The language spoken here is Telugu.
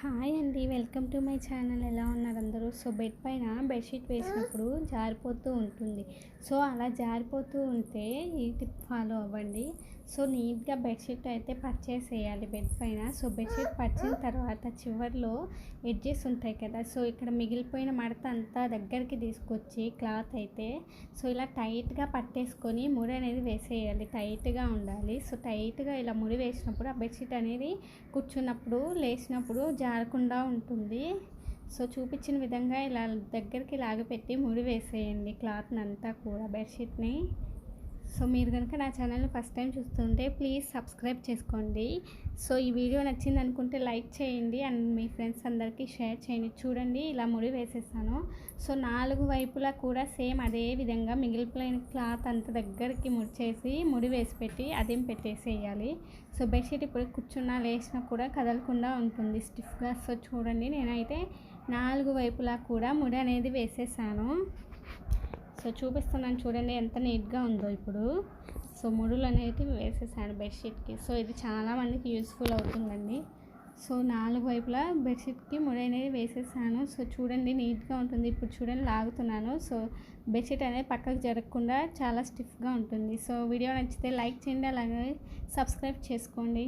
హాయ్ అండి, వెల్కమ్ టు మై ఛానల్. ఎలా ఉన్నారు అందరూ? సో బెడ్ పైన బెడ్షీట్ వేసినప్పుడు జారిపోతూ ఉంటుంది. సో అలా జారిపోతూ ఉంటే ఈ టిప్ ఫాలో అవ్వండి. సో నీట్గా బెడ్షీట్ అయితే పరిచేసేయాలి బెడ్ పైన. సో బెడ్షీట్ పరిచిన తర్వాత చివర్లో ఎడ్జెస్ ఉంటాయి కదా, సో ఇక్కడ మిగిలిపోయిన మడత అంతా దగ్గరికి తీసుకొచ్చి క్లాత్ అయితే సో ఇలా టైట్గా పట్టేసుకొని ముడి అనేది వేసేయాలి. టైట్గా ఉండాలి. సో టైట్గా ఇలా ముడి వేసినప్పుడు ఆ బెడ్షీట్ అనేది కూర్చున్నప్పుడు లేచినప్పుడు జారకుండా ఉంటుంది. సో చూపించిన విధంగా ఇలా దగ్గరికి లాగపెట్టి ముడి వేసేయండి క్లాత్ని అంతా కూడా, బెడ్షీట్ని. సో మీరు కనుక నా ఛానల్ని ఫస్ట్ టైం చూస్తుంటే ప్లీజ్ సబ్స్క్రైబ్ చేసుకోండి. సో ఈ వీడియో నచ్చింది అనుకుంటే లైక్ చేయండి అండ్ మీ ఫ్రెండ్స్ అందరికీ షేర్ చేయండి. చూడండి, ఇలా ముడి వేసేసాను. సో 4 వైపులా కూడా సేమ్ అదే విధంగా మిగిలిపోయిన క్లాత్ అంత దగ్గరికి ముడిచేసి ముడి వేసి పెట్టి అదేం పెట్టేసేయాలి. సో బెడ్షీట్ ఇప్పుడు కూర్చున్నా లేచినా కూడా కదలకుండా ఉంటుంది స్టిఫ్గా. సో చూడండి, నేనైతే 4 వైపులా కూడా ముడి అనేది వేసేసాను. సో చూపిస్తున్నాను చూడండి ఎంత నీట్గా ఉందో ఇప్పుడు. సో ముడులు అనేవి వేసేసాను బెడ్షీట్కి. సో ఇది చాలామందికి యూస్ఫుల్ అవుతుందండి. సో 4 వైపులా బెడ్షీట్కి ముడి అనేది వేసేసాను. సో చూడండి నీట్గా ఉంటుంది. ఇప్పుడు చూడండి లాగుతున్నాను. సో బెడ్షీట్ అనేది పక్కకు జరగకుండా చాలా స్టిఫ్గా ఉంటుంది. సో వీడియో నచ్చితే లైక్ చేయండి, అలాగే సబ్స్క్రైబ్ చేసుకోండి.